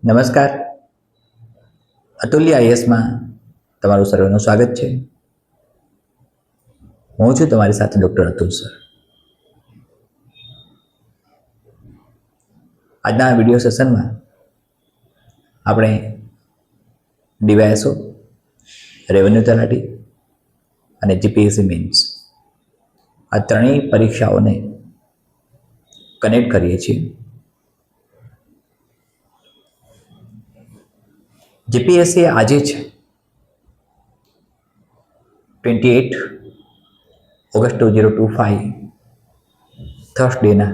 નમસ્કાર. અતુલ્ય આઈએસમાં તમારું સર્વેનું સ્વાગત છે. હું છું તમારી સાથે ડૉક્ટર અતુલ સર. આજના વિડીયો સેશનમાં આપણે ડીવાયએસઓ, રેવન્યુ તલાટી અને જીપીએસસી મેન્સ આ ત્રણેય પરીક્ષાઓને કનેક્ટ કરીએ છીએ. જીપીએસસી આજે છે 28 ઓગસ્ટ 2025 થર્સડેના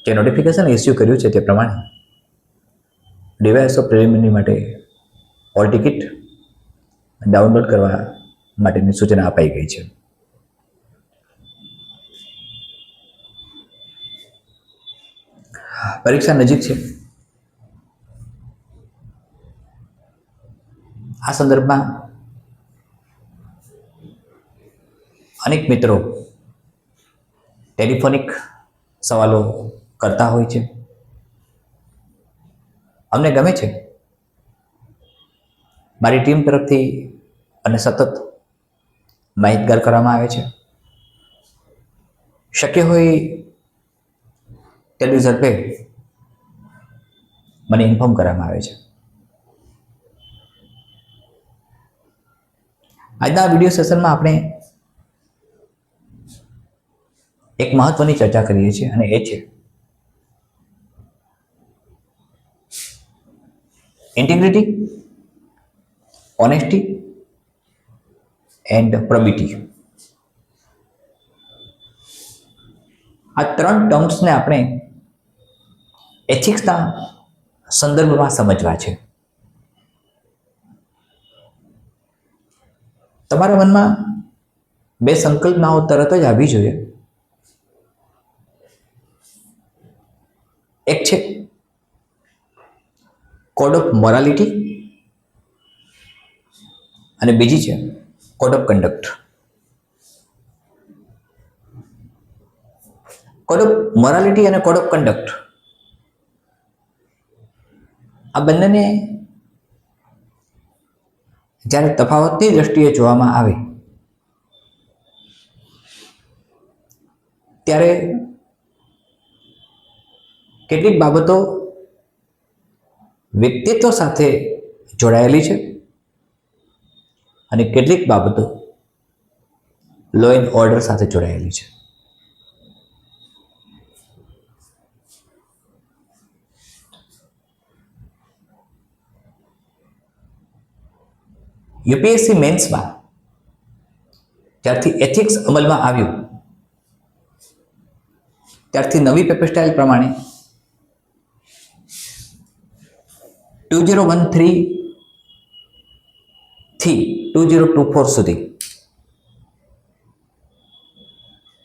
જે નોટિફિકેશન ઇસ્યુ કર્યું છે તે પ્રમાણે ડીવાયએસઓ પ્રિલિમિનરી માટે હોલ ટિકિટ ડાઉનલોડ કરવા માટેની સૂચના અપાઈ ગઈ છે. પરીક્ષા નજીક છે. આ સંદર્ભમાં અનેક મિત્રો ટેલિફોનિક સવાલો કરતા હોય છે. અમને ગમે છે, મારી ટીમ તરફથી અને સતત માહિતગાર કરવામાં આવે છે. શક્ય હોય તેટલી ઝડપે મને ઇન્ફોર્મ કરવામાં આવે છે. આજના વિડીયો સેશનમાં આપણે એક મહત્વની ચર્ચા કરીએ છીએ અને એ છે ઇન્ટિગ્રિટી, ઓનેસ્ટી એન્ડ પ્રોબિટી. આ ત્રણ ટર્મ્સને આપણે એથિક્સના સંદર્ભમાં સમજવા છે. તમારા મનમાં બે સંકલ્પનાઓ તરત જ આવી જોઈએ. એક છે કોડ ઓફ મોરાલિટી અને બીજી છે code of conduct. Code of morality અને કોડ ઓફ કન્ડક્ટ આ બંનેને જ્યારે તફાવતની દ્રષ્ટિએ જોવામાં આવે ત્યારે કેટલીક બાબતો વ્યક્તિત્વ સાથે જોડાયેલી છે અને કેટલીક બાબતો લો એન્ડ ઓર્ડર સાથે જોડાયેલી છે. યુપીએસસી મેન્સમાં જ્યારથી એથિક્સ અમલમાં આવ્યું ત્યારથી નવી પેપર સ્ટાઇલ પ્રમાણે 2013 થી 2024 સુધી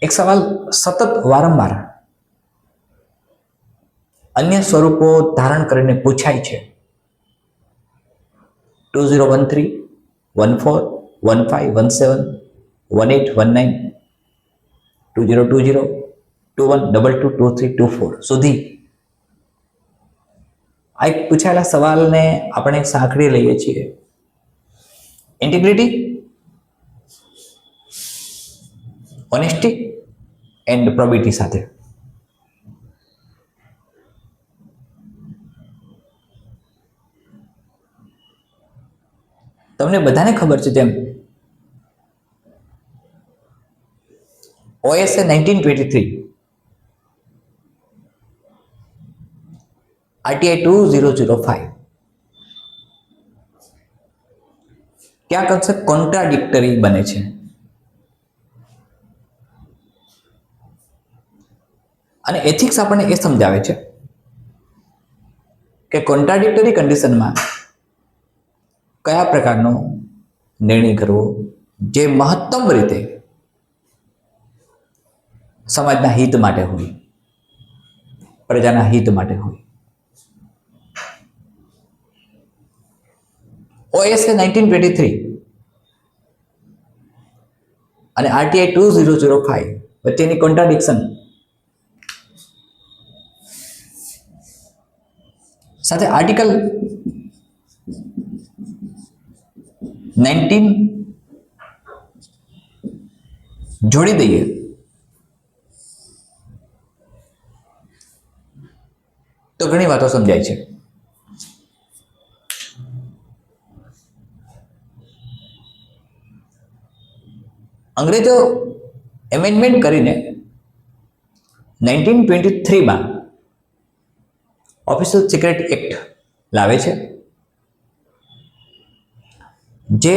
એક સવાલ સતત વારંવાર અન્ય સ્વરૂપો ધારણ કરીને પૂછાય છે. 2013, 14, 15, 17, 18, 19, 2020, 21, 22, 23, 24 સુધી આ એક પૂછાયેલા સવાલને આપણે સાંકળી લઈએ છીએ ઇન્ટિગ્રિટી, ઓનેસ્ટી એન્ડ પ્રોબિટી સાથે. તમને બધાને ખબર છે જેમ OSA 1923, RTI 2005 ક્યાં કન્સેપ્ટ કોન્ટ્રાડિક્ટરી બને છે અને એથિક્સ આપણને એ સમજાવે છે કે કોન્ટ્રાડિક્ટરી કન્ડિશનમાં કયા પ્રકારનો નિર્ણય કરવો જે મહત્તમ રીતે સમાજના હિત માટે હોય, પ્રજાના હિત માટે હોય. OSA 1923 અને RTI 2005 વચ્ચેની કોન્ટ્રાડિક્શન સાથે આર્ટિકલ 19 જોડી દઈએ તો ઘણી વાતો સમજાય છે. અંગ્રેજો એમેન્ડમેન્ટ કરીને 1923માં ઓફિશિયલ સિક્રેટ એક્ટ લાવે છે, જે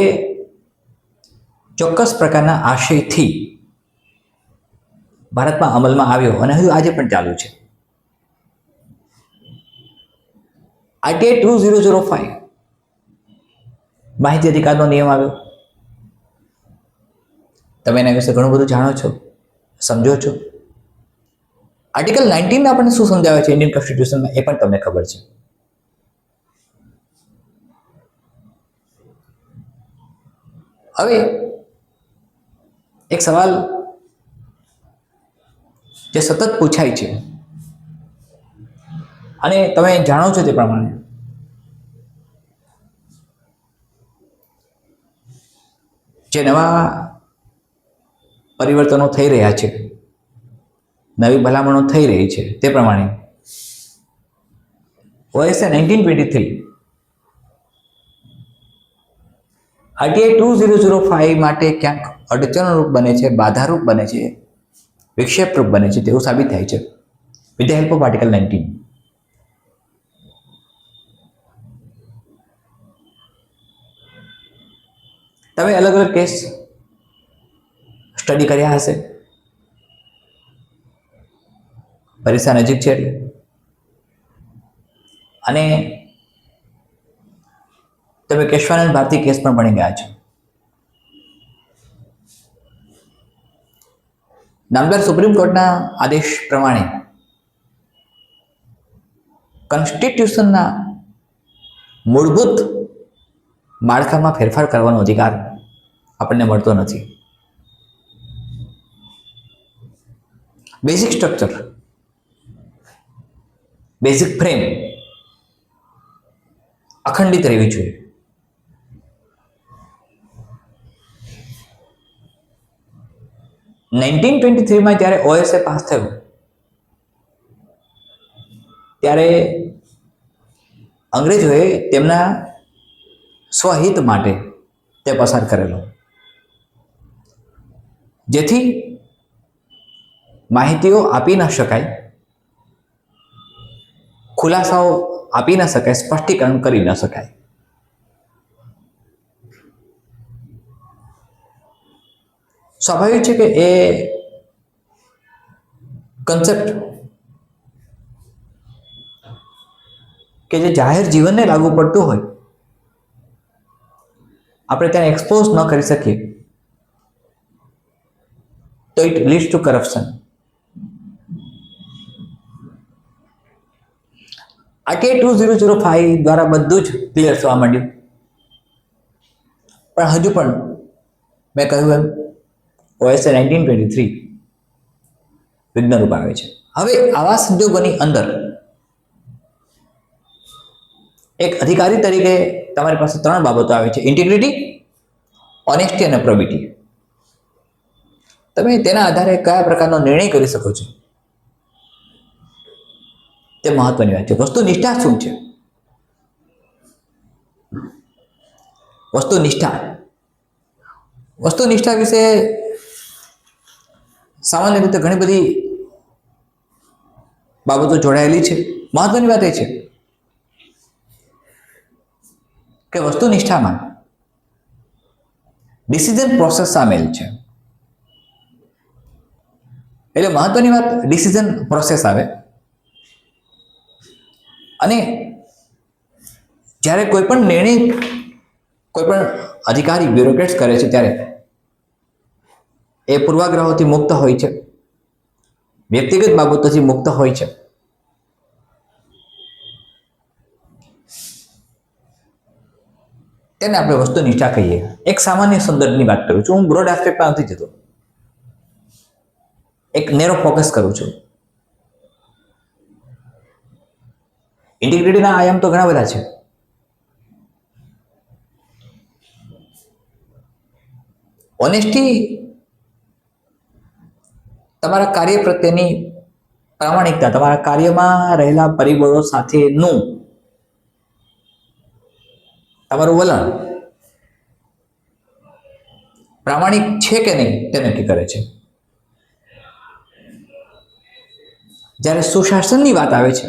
ચોક્કસ પ્રકારના આશયથી ભારતમાં અમલમાં આવ્યો અને હજુ આજે પણ ચાલુ છે. આરટીઆઈ 2005 માહિતી અધિકારનો નિયમ આવ્યો. તમે એના વિશે ઘણું બધું જાણો છો, સમજો છો. આર્ટિકલ 19 આપણને શું સમજાવે છે ઇન્ડિયન કોન્સ્ટિટ્યુશનમાં એ પણ તમને ખબર છે. હવે એક સવાલ જે સતત પૂછાય છે અને તમે જાણો છો તે પ્રમાણે જે નવા પરિવર્તનો થઈ રહ્યા છે, નવી ભલામણો થઈ રહી છે, તે પ્રમાણે ઓએસએ 1923 આરટીઆઈ 2005 માટે ક્યાંક અડચણરૂપ બને છે, બાધારૂપ બને છે, વિક્ષેપરૂપ બને છે તેવું સાબિત થાય છે with the help of article 19. તમે અલગ અલગ કેસ સ્ટડી કર્યા હશે, પરીક્ષા નજીક છે એટલે, અને તમે કેશવાનંદ ભારતી કેસ પણ ભણી ગયા છો. નામદાર સુપ્રીમ કોર્ટના આદેશ પ્રમાણે કોન્સ્ટિટ્યુશનના મૂળભૂત માળખામાં ફેરફાર કરવાનો અધિકાર આપણને મળતો નથી. બેઝિક સ્ટ્રક્ચર, બેઝિક ફ્રેમ અખંડિત રહેવી જોઈએ. નાઇન્ટીન 1923માં જ્યારે ઓએસએ પાસ થયું ત્યારે અંગ્રેજોએ તેમના સ્વહિત માટે તે પસાર કરેલો, જેથી માહિતીઓ આપી ન શકાય, ખુલાસાઓ આપી ન શકાય, સ્પષ્ટીકરણ કરી ન શકાય. સ્વાભાવિક છે કે એ કન્સેપ્ટ કે જે જાહેર જીવનને લાગુ પડતું હોય આપણે તેને એક્સપોઝ ન કરી શકીએ તો it leads two corruption. RTI 2005 દ્વારા બધું જ ક્લિયર થવા માંડ્યું, પણ હજુ પણ મેં કહ્યું એમ ઓએસએ 1923 વિઘ્નરૂપ આવે છે. હવે આવા સંજોગોની અંદર એક અધિકારી તરીકે તમારી પાસે 3 બાબતો આવે છે: ઇન્ટિગ્રિટી, ઓનેસ્ટી અને પ્રોબિટી. તમે તેના આધારે કયા પ્રકારનો નિર્ણય કરી શકો છો તે મહત્વની વાત છે. વસ્તુનિષ્ઠા શું છે? વસ્તુનિષ્ઠા વિશે સામાન્ય રીતે ઘણી બધી બાબતો જોડાયેલી છે. મહત્વની વાત એ છે કે વસ્તુનિષ્ઠામાં ડિસિઝન પ્રોસેસ સામેલ છે. એટલે મહત્વની વાત ડિસિઝન પ્રોસેસ આવે, અને જ્યારે કોઈ પણ નિર્ણય કોઈ પણ અધિકારી બ્યુરોક્રેટ્સ કરે છે ત્યારે એ પૂર્વાગ્રહોથી મુક્ત હોય છે, વ્યક્તિગત બાબતોથી મુક્ત હોય છે. તેને આપણે વસ્તુનિષ્ઠા કહીએ. એક સામાન્ય સંદર્ભની વાત કરું છું, હું બ્રોડ એસ્પેક્ટમાં નથી જતો, એક નેરો ફોકસ કરું છું. ઇન્ટિગ્રિટીના આયામ તો ઘણા બધા છે. ઓનેસ્ટી તમારા કાર્ય પ્રત્યેની પ્રામાણિકતા, તમારા કાર્યમાં રહેલા પરિબળો સાથેનું તમારું વલણ પ્રામાણિક છે કે નહીં તે નક્કી કરે છે. જ્યારે સુશાસનની વાત આવે છે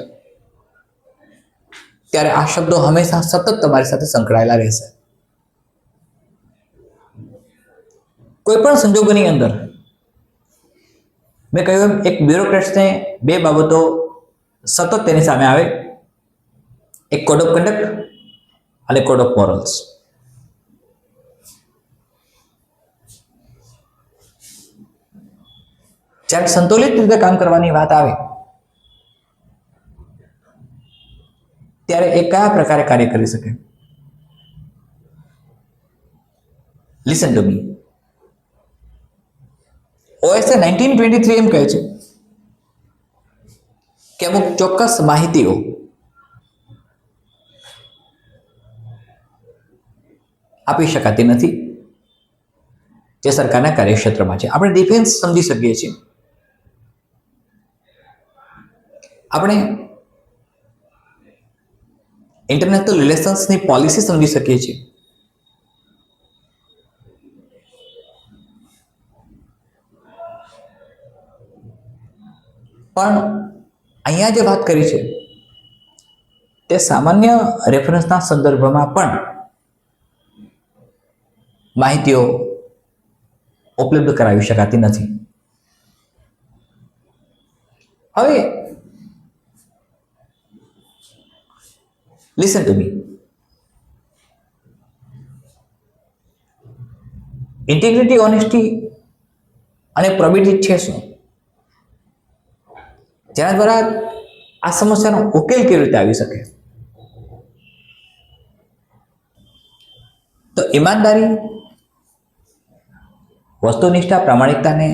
ત્યારે આ શબ્દો હંમેશા સતત તમારી સાથે સંકળાયેલા રહેશે. કોઈ પણ સંજોગોની અંદર મેં કહ્યું એમ એક બ્યુરોક્રેટ્સને બે બાબતો સતત તેની સામે આવે, એક કોડ ઓફ કન્ડક્ટ અને કોડ ઓફ મોરલ્સ. જ્યારે સંતુલિત રીતે કામ કરવાની વાત આવે ત્યારે એ કયા પ્રકારે કાર્ય કરી શકે? Listen to me. OSA 1923 એમ કહે છે કે અમુક ચોક્કસ માહિતીઓ આપી શકાતી નથી જે સરકારના કાર્યક્ષેત્રમાં છે. આપણે ડિફેન્સ સમજી શકીએ છીએ, આપણે ઇન્ટરનેશનલ રિલેશન્સની પોલિસી સમજી શકીએ છીએ, પણ અહીંયા જે વાત કરી છે તે સામાન્ય રેફરન્સના સંદર્ભમાં પણ માહિતીઓ ઉપલબ્ધ કરાવી શકાતી નથી. હવે listen to me. Integrity, honesty અને પ્રોબિટી છે શું? જેના દ્વારા આ સમસ્યાનો ઉકેલ કેવી રીતે આવી શકે? તો ઈમાનદારી, વસ્તુનિષ્ઠા, પ્રામાણિકતાને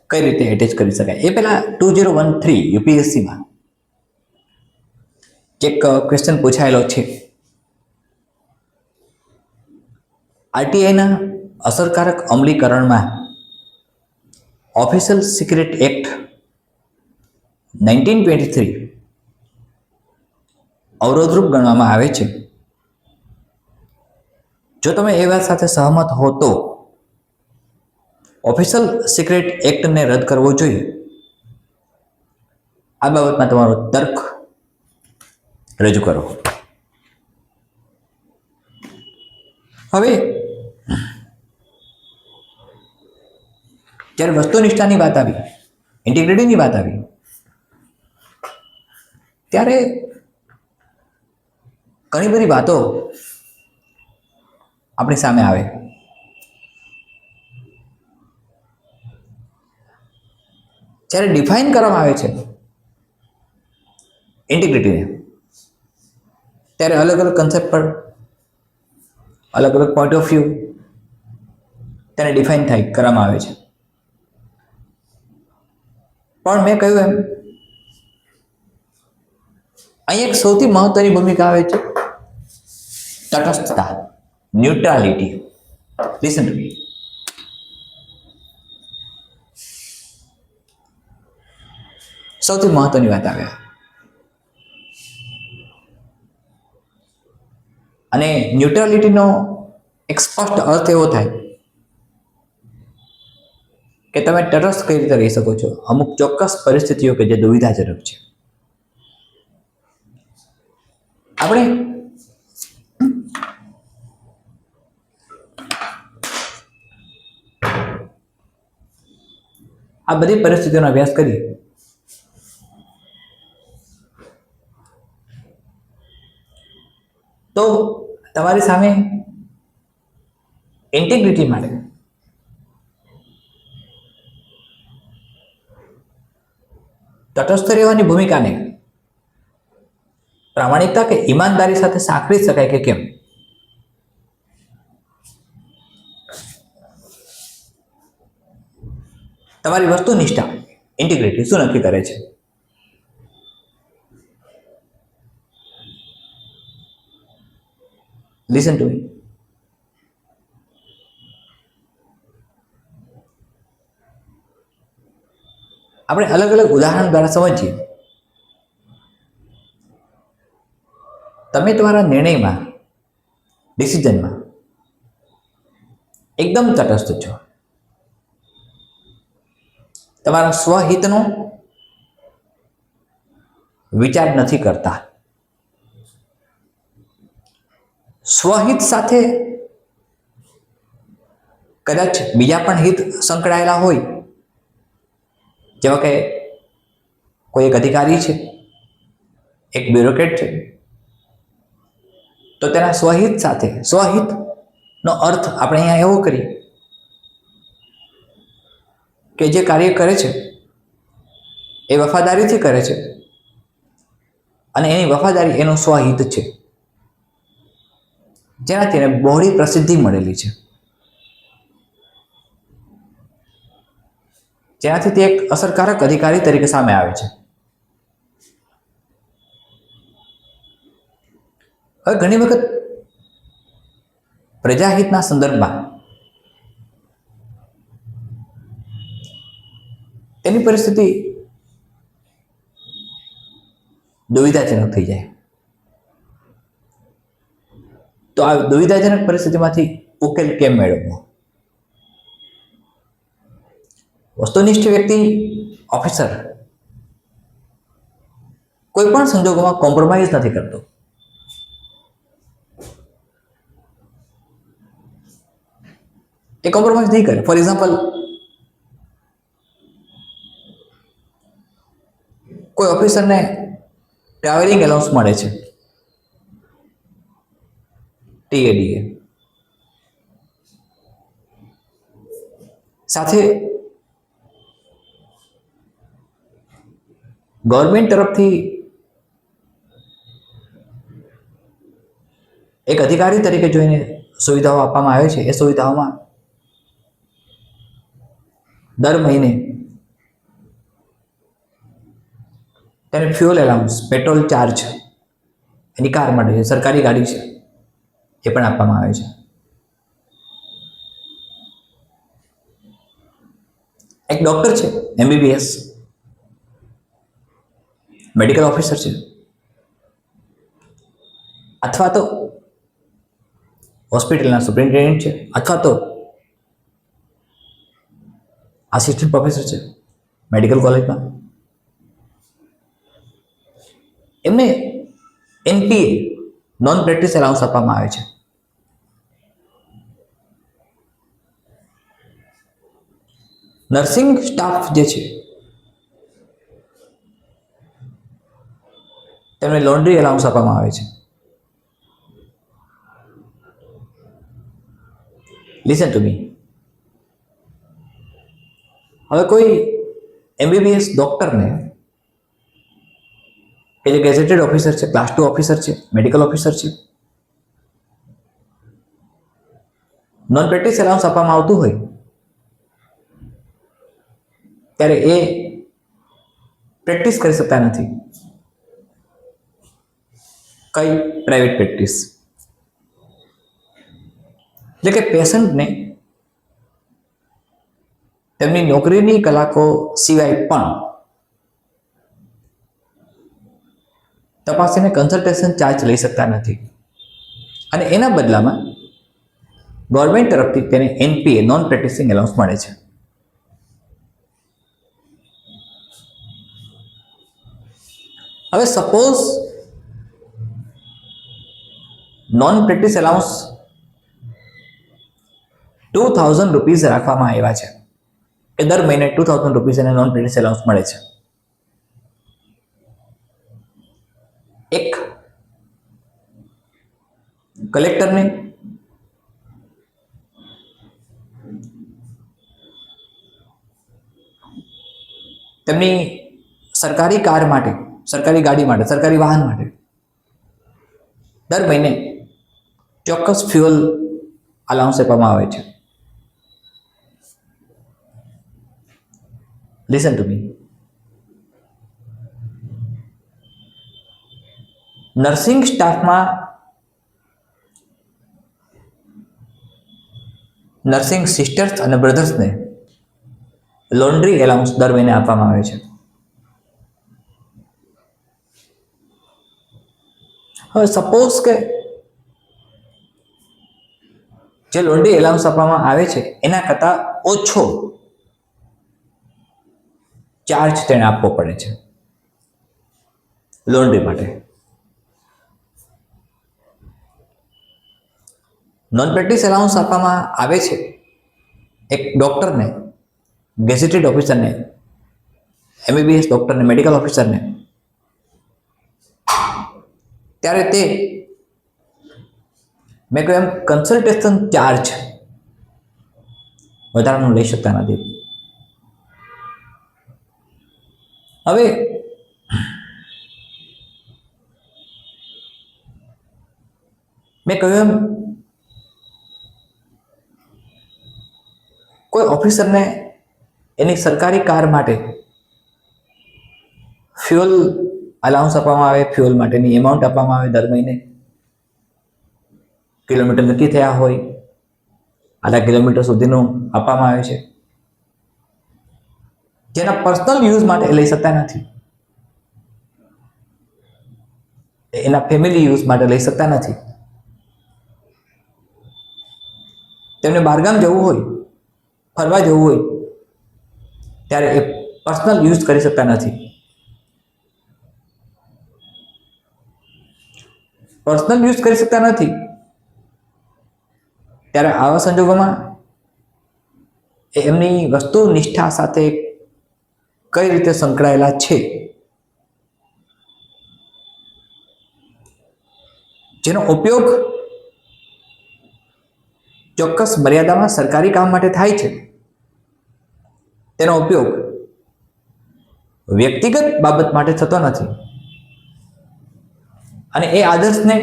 કઈ રીતે એટેચ કરી શકાય? એ પહેલા 2013 યુપીએસસીમાં એક ક્વેશ્ચન પૂછાયેલો છે. આરટીઆઈના અસરકારક અમલીકરણમાં ઓફિશિયલ સિક્રેટ એક્ટ 1923 અવરોધરૂપ ગણવામાં આવે છે. જો તમે એ વાત સાથે સહમત હો તો ઓફિશિયલ સિક્રેટ એક્ટને રદ કરવો જોઈએ. આ બાબતમાં તમારો તર્ક રજૂ કરો. હવે જ્યારે વસ્તુનિષ્ઠાની વાત આવી, ઇન્ટિગ્રિટીની વાત આવી, ત્યારે ઘણી બધી વાતો આપણી સામે આવે. જ્યારે ડિફાઇન કરવામાં આવે છે ઇન્ટિગ્રિટીને, ત્યારે અલગ અલગ કન્સેપ્ટ પર અલગ અલગ પોઈન્ટ ઓફ વ્યૂ તેને ડિફાઇન કરવામાં આવે છે. પણ મેં કહ્યું એમ અહીં એક સૌથી મહત્વની ભૂમિકા આવે છે તટસ્થતા, ન્યુટ્રાલિટી. લિસન ટુ મી. સૌથી મહત્વની વાત આવે અને ન્યુટ્રાલિટીનો એક સ્પષ્ટ અર્થ એવો થાય કે તમે તટસ્થ કઈ રીતે રહી શકો છો અમુક ચોક્કસ પરિસ્થિતિઓ કે જે દુવિધાજનક છે. આપણે આ બધી પરિસ્થિતિઓનો અભ્યાસ કરીએ તો તમારી સામે ઇન્ટિગ્રિટી માટે તટસ્થ રહેવાની ભૂમિકાને પ્રામાણિકતા કે ઈમાનદારી સાથે સાંકળી શકાય કે કેમ? તમારી વસ્તુનિષ્ઠા, ઇન્ટિગ્રિટી શું નક્કી કરે છે? લિસન ટુ મી. આપણે અલગ અલગ ઉદાહરણ દ્વારા સમજીએ. તમે તમારા નિર્ણયમાં, ડિસિઝનમાં એકદમ તટસ્થ છો. તમારા સ્વહિતનો વિચાર નથી કરતા. સ્વહિત સાથે કદાચ બીજા પણ હિત સંકળાયેલા હોય, જેવા કે કોઈ એક અધિકારી છે, એક બ્યુરોક્રેટ છે, તો તેના સ્વહિત સાથે, સ્વહિતનો અર્થ આપણે અહીંયા એવો કરીએ કે જે કાર્ય કરે છે એ વફાદારીથી કરે છે અને એની વફાદારી એનું સ્વહિત છે, જેનાથી એને બહોળી પ્રસિદ્ધિ મળેલી છે, જેનાથી તે એક અસરકારક અધિકારી તરીકે સામે આવે છે. હવે ઘણી વખત પ્રજાહિતના સંદર્ભમાં તેની પરિસ્થિતિ દુવિધાજનક થઈ જાય. તો આ દુવિધાજનક પરિસ્થિતિમાંથી ઉકેલ કેમ મેળવવો? વસ્તુનિષ્ઠ વ્યક્તિ, ઓફિસર કોઈ પણ સંજોગોમાં કોમ્પ્રોમાઇઝ નથી કરતો. એ કોમ્પ્રોમાઇઝ નહીં કરે. ફોર એક્ઝામ્પલ, કોઈ ઓફિસરને ટ્રાવેલિંગ એલાઉન્સ મળે છે, TADA, સાથે ગવર્મેન્ટ તરફથી એક અધિકારી તરીકે જોઈને સુવિધાઓ આપવામાં આવે છે. એ સુવિધાઓમાં દર મહિને તેને ફ્યુઅલ એલાઉન્સ, પેટ્રોલ ચાર્જ એની કાર માટે છે, સરકારી ગાડી છે, એ પણ આપવામાં આવે છે. એક ડૉક્ટર છે, MBBS, મેડિકલ ઓફિસર છે, અથવા તો હોસ્પિટલના સુપ્રિન્ટેન્ડન્ટ છે, અથવા તો આસિસ્ટન્ટ પ્રોફેસર છે મેડિકલ કોલેજમાં. એમને NPA, નોન પ્રેક્ટિસ એલાઉન્સ આપવામાં આવે છે. નર્સિંગ સ્ટાફ જે છે તેમને લોન્ડ્રી એલાઉન્સ આપવામાં આવે છે. લિસન ટુ મી. હવે કોઈ MBBS ડોક્ટરને કે જે ગેઝેટેડ ઓફિસર છે, ક્લાસ 2 ઓફિસર છે, મેડિકલ ઓફિસર છે, નોન પ્રેક્ટિસ એલાઉન્સ આપવામાં આવતું હોય ત્યારે એ પ્રેક્ટિસ કરી શકતા નથી. કઈ? Private practice. એટલે કે પેશન્ટને તેમની નોકરીની કલાકો સિવાય પણ તપાસીને કન્સલ્ટેશન ચાર્જ લઈ શકતા નથી, અને એના બદલામાં ગવર્મેન્ટ તરફથી તેને NPA, નોન પ્રેક્ટિસિંગ એલાઉન્સ મળે છે. હવે suppose non practice allowance 2000 rupees રાખવામાં આવ્યા છે કે દર મહિને 2000 રૂપીઝ એને નોન પ્રેક્ટિસ એલાઉન્સ મળે છે. એક કલેક્ટરને તેમની સરકારી કાર માટે, સરકારી ગાડી માટે, સરકારી વાહન માટે દર મહિને ચોક્કસ ફ્યુઅલ અલાઉન્સ આપવામાં આવે છે. Listen to me. નર્સિંગ સ્ટાફમાં નર્સિંગ સિસ્ટર્સ અને બ્રધર્સને લોન્ડ્રી એલાઉન્સ દર મહિને આપવામાં આવે છે. હવે સપોઝ કે જે લોન્ડ્રી એલાઉન્સ આપવામાં આવે છે એના કરતાં ઓછો ચાર્જ તેને આપવો પડે છે લોન્ડ્રી માટે. નોન પ્રેક્ટિસ એલાઉન્સ આપવામાં આવે છે એક ડૉક્ટરને, ગેઝેટેડ ઓફિસરને, MBBS ડૉક્ટરને, મેડિકલ ઓફિસરને, ત્યારે તે મેં કહ્યું એમ કન્સલ્ટેશન ચાર્જ વધારાનું લઈ શકતા નથી. હવે મેં કહ્યું એમ કોઈ ઓફિસરને એની સરકારી કાર માટે ફ્યુઅલ અલાઉન્સ આપવામાં આવે, ફ્યુઅલ માટેની એમાઉન્ટ આપવામાં આવે દર મહિને. કિલોમીટર નક્કી થયા હોય, આટલા કિલોમીટર સુધીનું આપવામાં આવે છે, જેના પર્સનલ યુઝ માટે લઈ શકતા નથી, એના ફેમિલી યુઝ માટે લઈ શકતા નથી. તેમને બહારગામ જવું હોય, ફરવા જવું હોય, ત્યારે એ પર્સનલ યુઝ કરી શકતા નથી. પર્સનલ યુઝ કરી શકતા નથી ત્યારે આવા સંજોગોમાં એમની વસ્તુ નિષ્ઠા સાથે કઈ રીતે સંકળાયેલા છે, જેનો ઉપયોગ ચોક્કસ મર્યાદામાં સરકારી કામ માટે થાય છે, તેનો ઉપયોગ વ્યક્તિગત બાબત માટે થતો નથી. અને એ આદર્શને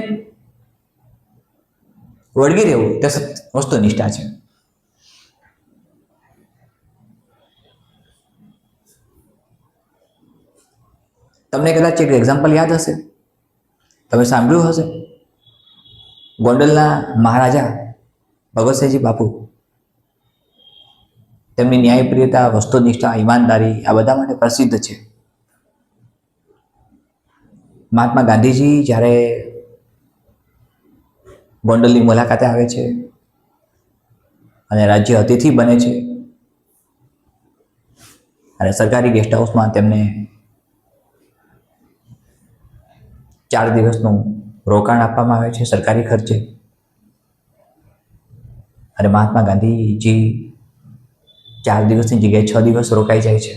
વળગી રહેવું તે વસ્તુનિષ્ઠા છે. તમને કદાચ એક એક્ઝામ્પલ યાદ હશે, તમે સાંભળ્યું હશે, ગોંડલના મહારાજા ભગવતસિંહજી બાપુ, તેમની ન્યાયપ્રિયતા, વસ્તુનિષ્ઠા, ઈમાનદારી આ બધા માટે પ્રસિદ્ધ છે. મહાત્મા ગાંધીજી જ્યારે ગોંડલની મુલાકાતે આવે છે અને રાજ્ય અતિથિ બને છે અને સરકારી ગેસ્ટ હાઉસમાં તેમને 4 દિવસનું રોકાણ આપવામાં આવે છે સરકારી ખર્ચે. અને મહાત્મા ગાંધીજી 4 દિવસની જગ્યાએ 6 દિવસ રોકાઈ જાય છે.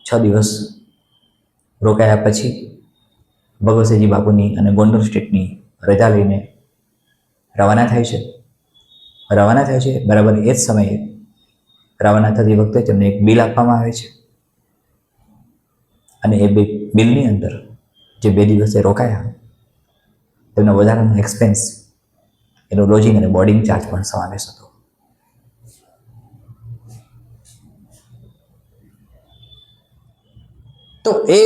6 દિવસ રોકાયા પછી ભગવતસિંહજી બાપુની અને ગોંડલ સ્ટેટની રજા લઈને રવાના થાય છે. બરાબર એ જ સમયે રવાના થતી વખતે તેમને એક બિલ આપવામાં આવે છે અને એ બિલની અંદર જે 2 દિવસે રોકાયા તેમનો વધારાનો એક્સપેન્સ, એનો લોજિંગ અને બોર્ડિંગ ચાર્જ પણ સમાવેશ હતો. તો એ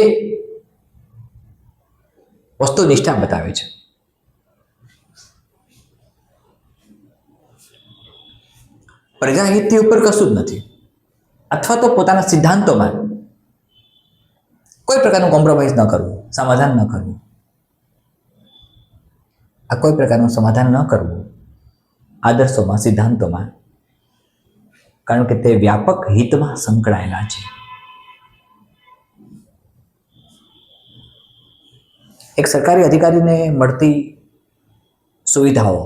વસ્તુનિષ્ઠા બતાવે છે. પ્રજાહિતની ઉપર કશું જ નથી, અથવા તો પોતાના સિદ્ધાંતોમાં કોઈ પ્રકારનું કોમ્પ્રોમાઇઝ ન કરવું, સમાધાન ન કરવું. આ કોઈ પ્રકારનું સમાધાન ન કરવું આદર્શોમાં, સિદ્ધાંતોમાં, કારણ કે તે વ્યાપક હિતમાં સંકળાયેલા છે. એક સરકારી અધિકારીને મળતી સુવિધાઓ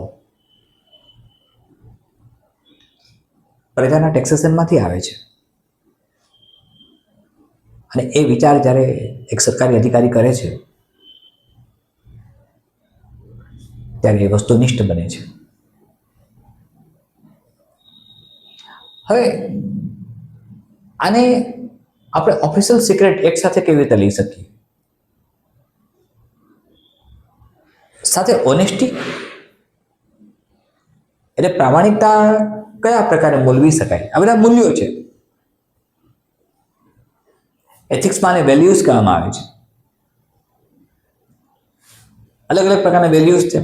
પ્રજાના ટેક્સેશનમાંથી આવે છે અને એ વિચાર જ્યારે એક સરકારી અધિકારી કરે છે ત્યારે એ વસ્તુનિષ્ઠ બને છે. હવે આને આપણે ઓફિશિયલ સિક્રેટ એક્ટ સાથે કેવી રીતે લઈ શકીએ? સાથે ઓનેસ્ટી એટલે પ્રામાણિકતા કયા પ્રકારે મૂલવી શકાય? આ બધા મૂલ્યો છે. એથિક્સમાં આને વેલ્યુઝ કહેવામાં આવે છે. અલગ અલગ પ્રકારના વેલ્યુઝ છે.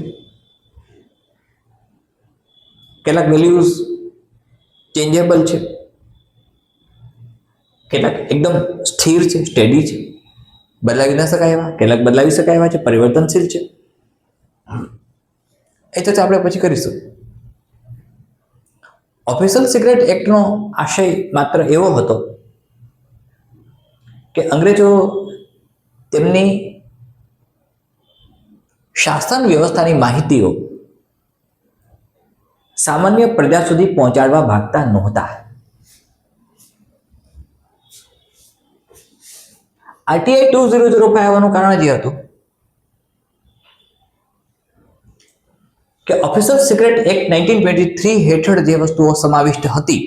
કેટલાક વેલ્યુઝ ચેન્જેબલ છે, કેટલાક એકદમ સ્થિર છે, સ્ટેડી છે, બદલાવી ન શકાય એવા, કેટલાક બદલાવી શકાય એવા છે, પરિવર્તનશીલ છે. એ ચર્ચા આપણે પછી કરીશું. ઓફિશિયલ સિક્રેટ એક્ટનો આશય માત્ર એવો હતો કે અંગ્રેજો તેમની શાસન વ્યવસ્થાની માહિતીઓ સામાન્ય પ્રજા સુધી પહોંચાડવા માંગતા નહોતા. આરટીઆઈ 2005 આવવાનું કારણ જે હતું કે ઓફિશિયલ સિક્રેટ એક્ટ 1923 હેઠળ જે વસ્તુઓ સમાવિષ્ટ હતી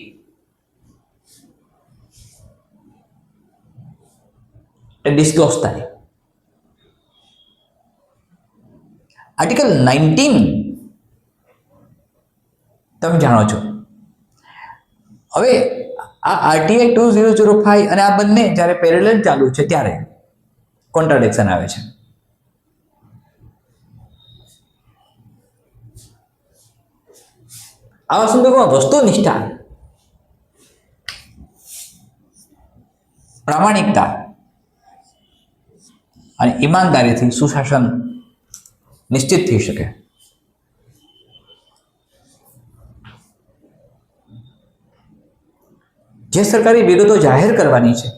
એ ડિસ્ક્લોઝ થાય. આર્ટિકલ 19 તમે જાણો છો. હવે આ આરટીઆઈ 2005 અને આ બંને જ્યારે પેરેલલ ચાલુ છે ત્યારે કોન્ટ્રાડિક્શન આવે છે. આવા સંદર્ભમાં વસ્તુનિષ્ઠા, પ્રામાણિકતા અને ઈમાનદારીથી સુશાસન નિશ્ચિત થઈ શકે. જે સરકારી વિગતો જાહેર કરવાની છે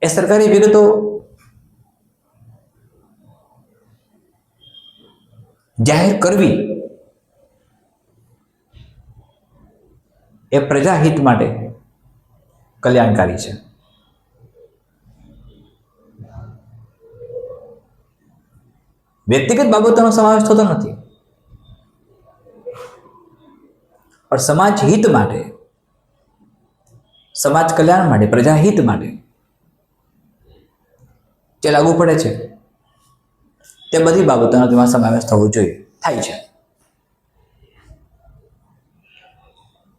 એ સરકારી વિગતો જાહેર કરવી એ પ્રજાહિત માટે કલ્યાણકારી છે. વ્યક્તિગત બાબતોનો સમાવેશ થતો નથી, પણ સમાજ હિત માટે, સમાજ કલ્યાણ માટે, પ્રજાહિત માટે જે લાગુ પડે છે તે બધી બાબતોનો તેમાં સમાવેશ થવો જોઈએ, થાય છે.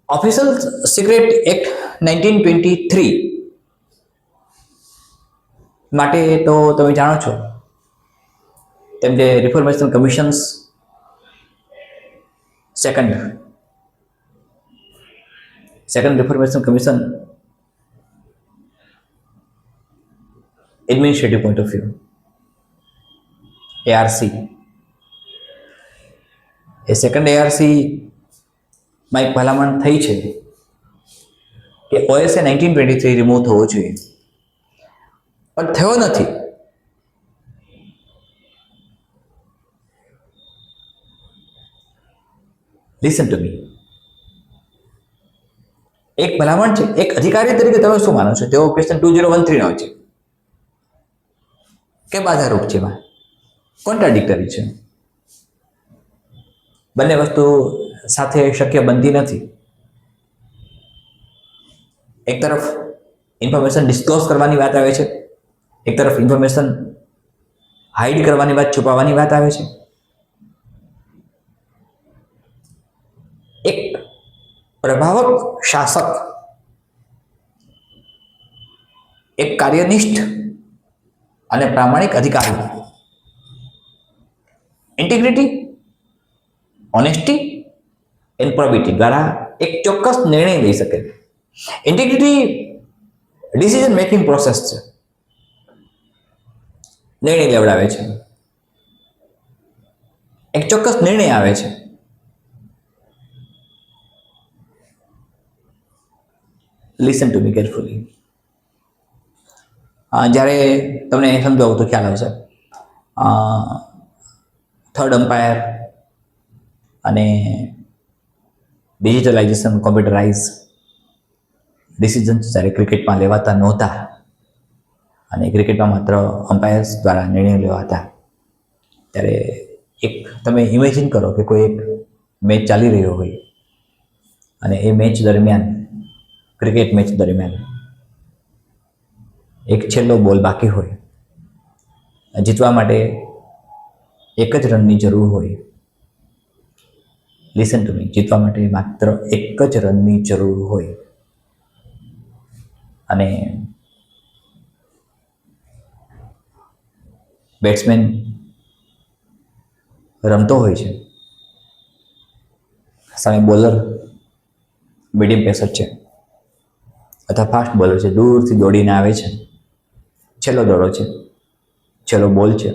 ઓફિશિયલ સિક્રેટ એક્ટ 1923 માટે તો તમે જાણો છો તેમ જે reformation commissions second reformation commission administrative point of view ARC, એ સેકન્ડ એઆરસી માં એક ભલામણ થઈ છે કે ઓએસએ 1923 રિમૂવ થવો જોઈએ, પણ થયો નથી. લિસન ટુ મી. એક ભલામણ છે, એક અધિકારી તરીકે તમે શું માનો છો? તેઓ ક્વેશ્ચન 2013 નો છે કે બાધારૂપ છે, એમાં કોન્ટ્રાડિક્ટરી છે. બંને વસ્તુ સાથે શક્ય બનતી નથી. એક તરફ ઇન્ફોર્મેશન ડિસ્ક્લોઝ કરવાની વાત આવે છે, એક તરફ ઇન્ફોર્મેશન હાઇડ કરવાની વાત, છુપાવવાની વાત આવે છે. એક પ્રભાવક શાસક, એક કાર્યનિષ્ઠ અને પ્રામાણિક અધિકારી ઇન્ટિગ્રિટી, ઓનેસ્ટી એન્ડ પ્રોબિટી દ્વારા એક ચોક્કસ નિર્ણય લઈ શકે. ઇન્ટિગ્રિટી ડિસિઝન મેકિંગ પ્રોસેસ છે, નિર્ણય લેવડાવે છે, એક ચોક્કસ નિર્ણય આવે છે. Listen to me carefully. જ્યારે તમને સમજાવું તો ખ્યાલ આવશે. થર્ડ અમ્પાયર અને ડિજિટલાઇઝેશન, કોમ્પ્યુટરાઇઝ ડિસિઝન્સ જ્યારે ક્રિકેટમાં લેવાતા નહોતા અને ક્રિકેટમાં માત્ર અમ્પાયર્સ દ્વારા નિર્ણય લેવાતા, ત્યારે એક તમે ઇમેજિન કરો કે કોઈ એક મેચ ચાલી રહ્યો હોય અને એ મેચ દરમિયાન, ક્રિકેટ મેચ દરમિયાન એક છેલ્લો બોલ બાકી હોય, જીતવા માટે એક જ રનની જરૂર હોય. લિસન ટુ મી. જીતવા માટે માત્ર એક જ રનની જરૂર હોય અને બેટ્સમેન રમતો હોય છે સામે બોલર મીડિયમ પેસર છે અથવા ફાસ્ટ બોલર છે, દૂરથી દોડીને આવે છે, છેલ્લો દોડો છે, છેલ્લો બોલ છે.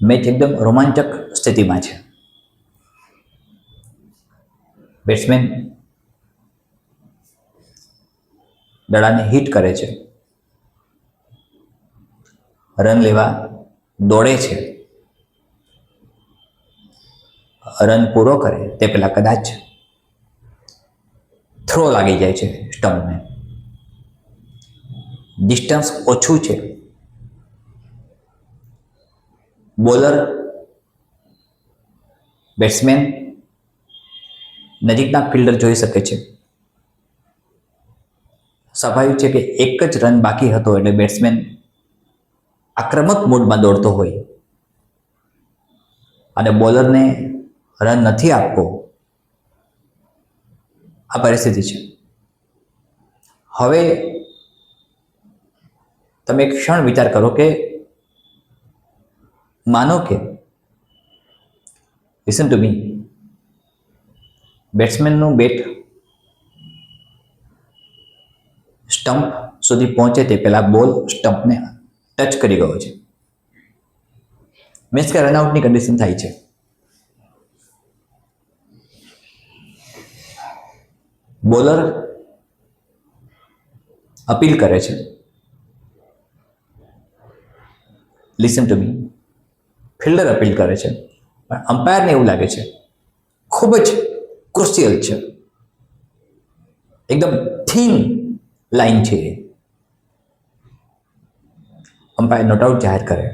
મેચ એકદમ રોમાંચક સ્થિતિમાં છે. બેટ્સમેન દડાને હિટ કરે છે, રન લેવા દોડે છે. રન પૂરો કરે તે પહેલા કદાચ થ્રો લાગી જાય છે સ્ટમ્પને. ડિસ્ટન્સ ઓછું છે. બોલર બેટ્સમેન નજીકના ફિલ્ડર જોઈ શકે છે. સ્વાભાવિક છે કે એક જ રન બાકી હતો એટલે બેટ્સમેન આક્રમક મોડમાં દોડતો હોય અને બોલરને રન નથી આપવો, આ પરિસ્થિતિ છે. હવે તમે એક ક્ષણ વિચાર કરો કે માનો કે લિસન ટુ મી, બેટ્સમેનનું બેટ સ્ટમ્પ સુધી પહોંચે તે પહેલા બોલ સ્ટમ્પને ટચ કરી ગયો છે. મીન્સ કે રનઆઉટની કન્ડિશન થાય છે. બોલર અપીલ કરે છે, listen to me, fielder appeal કરે છે, પણ અમ્પાયરને એવું લાગે છે ખૂબ જ ક્રુશિયલ છે, એકદમ થીન લાઈન છે. અમ્પાયર નોટ આઉટ જાહેર કરે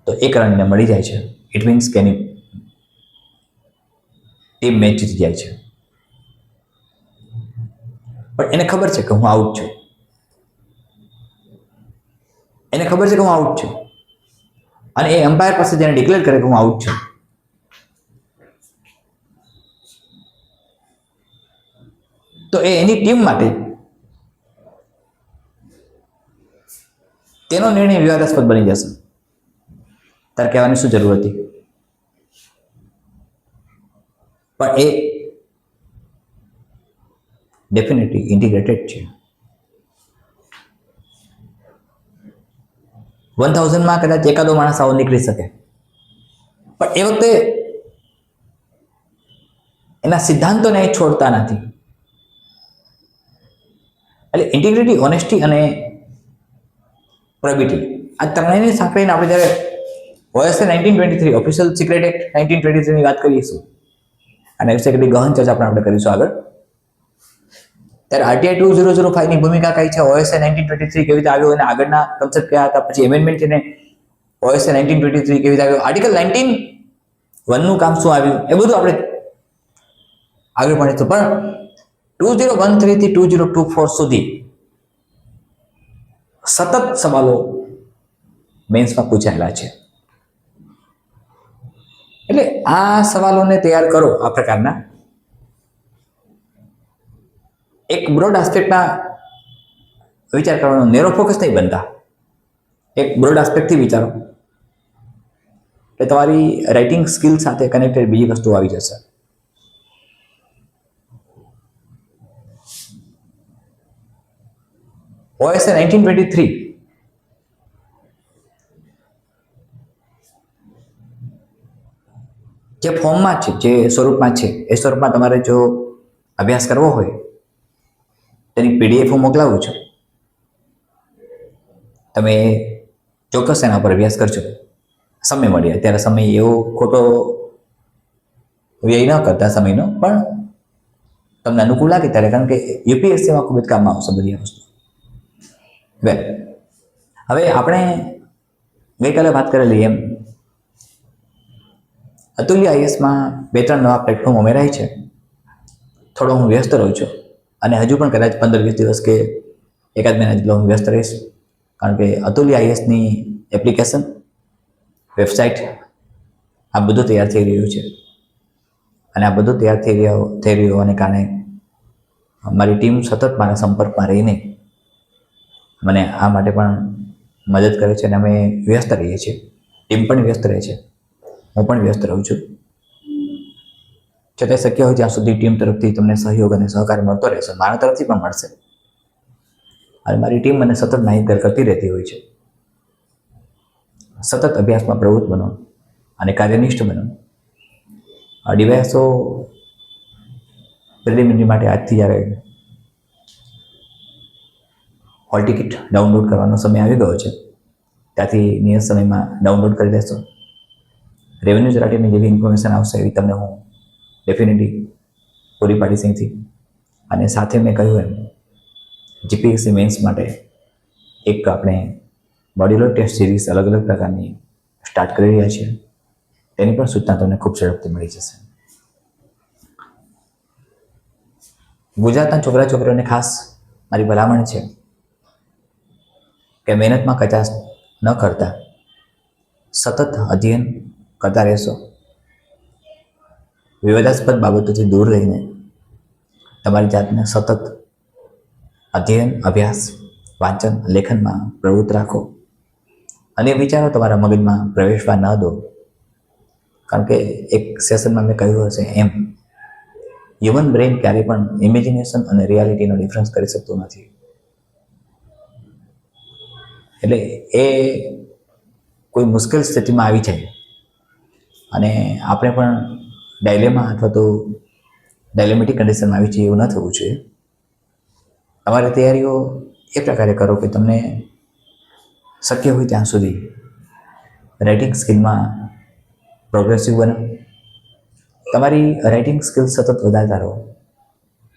તો એક રનને મળી જાય છે. ઇટ મીન્સ કે એની ટીમ મેચ જીતી જાય છે. પણ એને ખબર છે કે હું આઉટ છું, એને ખબર છે કે હું આઉટ છું, અને એ એમ્પાયર પાસે જેને ડિક્લેર કરે કે હું આઉટ છું, તો એ એની ટીમ માટે તેનો નિર્ણય વિવાદાસ્પદ બની જશે. તારે કહેવાની શું જરૂર હતી? પણ એ ડેફિનેટલી ઇન્ટિગ્રેટેડ છે. 1000માં કદાચ એકાદો માણસ આવો નીકળી શકે, પણ એ વખતે એના સિદ્ધાંતોને છોડતા નથી. એટલે ઇન્ટિગ્રિટી, ઓનેસ્ટી અને પ્રોબિટી, આ ત્રણેયને સાંકળીને આપણે જ્યારે OSA 1923 ઓફિશિયલ સિક્રેટ એક્ટ 1923 ની વાત કરીશું અને વિશે કેટલી ગહન ચર્ચા પણ આપણે કરીશું આગળ, ત્યારે RTI 2005 ની ભૂમિકા કઈ છે, OSA 1923 કેવી રીતે આવ્યો અને આગળના કન્સેપ્ટ કયા હતા, પછી એમેન્ડમેન્ટ છે ને OSA 1923 કેવી રીતે આવ્યો, આર્ટિકલ 19 નું કામ શું આવ્યું, એ બધું આપણે આગળ ભણીશું. પણ 2013 થી 2024 સુધી સતત સવાલો મેન્સમાં પૂછાયેલા છે. એટલે આ સવાલોને તૈયાર કરો આ પ્રકારના, એક બ્રોડ આસ્પેક્ટના વિચાર કરવાનો, નેરો ફોકસ નહીં બનતા, એક બ્રોડ આસ્પેક્ટથી વિચારો કે તમારી રાઇટિંગ સ્કિલ સાથે કનેક્ટેડ બીજી વસ્તુ આવી જશે. OSA 1923 જે ફોર્મમાં છે, જે સ્વરૂપમાં છે, એ સ્વરૂપમાં તમારે જો અભ્યાસ કરવો હોય તેની PDF હું મોકલાવું છું. તમે ચોક્કસ એના પર અભ્યાસ કરજો. સમય મળે ત્યારે સમય એવો ખોટો વ્યય ન કરતા સમયનો, પણ તમને અનુકૂળ લાગે ત્યારે, કારણ કે UPSCમાં ખૂબ જ કામમાં આવશે બધી વસ્તુ. વેલ, હવે આપણે ગઈકાલે વાત કરેલી એમ અતુલ્ય IASમાં 2-3 નવા પ્લેટફોર્મ ઉમેરાય છે. થોડો હું વ્યસ્ત રહું છું અને હજુ પણ કદાચ 15-20 દિવસ કે એકાદ મહિના જેટલો હું વ્યસ્ત રહીશ, કારણ કે અતુલ્ય IASની એપ્લિકેશન, વેબસાઇટ, આ બધું તૈયાર થઈ રહ્યું છે. અને આ બધું તૈયાર થઈ રહ્યું હોવાને કારણે મારી ટીમ સતત મારા સંપર્કમાં રહીને મને આ માટે પણ મદદ કરે છે અને અમે વ્યસ્ત રહીએ છીએ. ટીમ પણ વ્યસ્ત રહે છે, હું પણ વ્યસ્ત રહું છું. છતાંય શક્ય હોય ત્યાં સુધી ટીમ તરફથી તમને સહયોગ અને સહકાર મળતો રહેશે, મારા તરફથી પણ મળશે. અને મારી ટીમ મને સતત માહિતગાર કરતી રહેતી હોય છે. સતત અભ્યાસમાં પ્રવૃત્ત બનો અને કાર્યનિષ્ઠ બનો. આ ડિવાઇસો પ્રિલિમિનરી માટે આજથી જ્યારે હોલ ટિકિટ ડાઉનલોડ કરવાનો સમય આવી ગયો છે, ત્યાંથી નિયત સમયમાં ડાઉનલોડ કરી લેશો. રેવન્યુ જરાટીની જેવી ઇન્ફોર્મેશન આવશે એવી તમને હું ડેફિનેટલી પૂરી પાડીશ અહીંથી. અને સાથે મેં કહ્યું એમ જીપીએસસી મેન્સ માટે એક આપણે મોડ્યુલર ટેસ્ટ સિરીઝ અલગ અલગ પ્રકારની સ્ટાર્ટ કરી રહ્યા છીએ. તેની પણ સૂચના તમને ખૂબ ઝડપથી મળી જશે. ગુજરાતના છોકરા છોકરીઓને ખાસ મારી ભલામણ છે કે મહેનતમાં કચાશ ન કરતા સતત અધ્યયન કરતા રહેશો. વિવાદાસ્પદ બાબતોથી દૂર રહીને તમારી જાતને સતત અધ્યયન, અભ્યાસ, વાંચન, લેખનમાં પ્રવૃત્ત રાખો. અને વિચારો તમારા મગજમાં પ્રવેશવા ન દો. કારણ કે એક સેશનમાં મેં કહ્યું હશે એમ હ્યુમન બ્રેઇન ક્યારેય પણ ઇમેજિનેશન અને રિયાલિટીનો ડિફરન્સ કરી શકતું નથી. એટલે એ કોઈ મુશ્કેલ સ્થિતિમાં આવી જાય અને આપણે પણ ડાયલેમા અથવા તો ડાયલેમેટિક કન્ડિશનમાં આવી જઈએ, એવું ન થવું જોઈએ. તમારી તૈયારીઓ એ પ્રકારે કરો કે તમને શક્ય હોય ત્યાં સુધી રાઇટિંગ સ્કિલમાં પ્રોગ્રેસિવ બનો. તમારી રાઇટિંગ સ્કિલ સતત વધારતા રહો.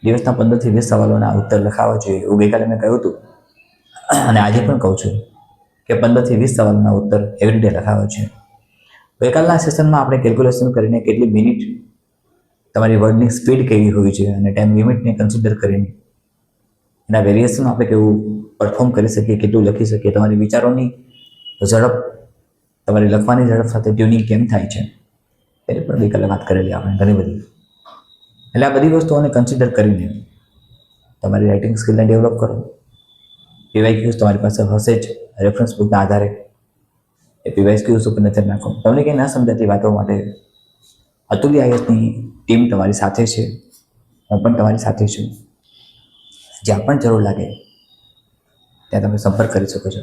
દિવસના 15 થી 20 સવાલોના ઉત્તર લખાવા જોઈએ એવું ગઈકાલે મેં કહ્યું હતું અને આજે પણ કહું છું કે 15 થી 20 સવાલોના ઉત્તર એવરીડે લખાવા છે. ગઈકાલના સેશનમાં આપણે કેલ્ક્યુલેશન કરીને કેટલી મિનિટ તમારી વર્ડની સ્પીડ કેવી હોવી જોઈએ અને ટાઈમ લિમિટને કન્સિડર કરીને એના વેરિએશન આપણે કેવું પરફોર્મ કરી શકીએ, કેટલું લખી શકીએ, તમારી વિચારોની ઝડપ, તમારી લખવાની ઝડપ સાથે ટ્યુનિંગ કેમ થાય છે એની પણ ગઈકાલે વાત કરેલી આપણે ઘણી બધી. એટલે આ બધી વસ્તુઓને કન્સિડર કરીને તમારી રાઇટિંગ સ્કિલને ડેવલપ કરો. પીવાયક્યુઝ તમારી પાસે હશે જ. રેફરન્સ બુકના આધારે એ પીવાયક્યુઝ ઉપર નજર નાખો. તમને કંઈ ના સમજાતી વાતો માટે અતુલ્ય આઈએસની ટીમ તમારી સાથે છે, હું પણ તમારી સાથે છું. જ્યાં પણ જરૂર લાગે ત્યાં તમે સંપર્ક કરી શકો છો.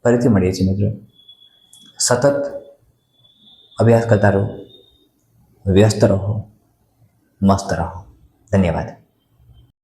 ફરીથી મળીએ છીએ મિત્રો. સતત અભ્યાસ કરતા રહો, વ્યસ્ત રહો, મસ્ત રહો. ધન્યવાદ.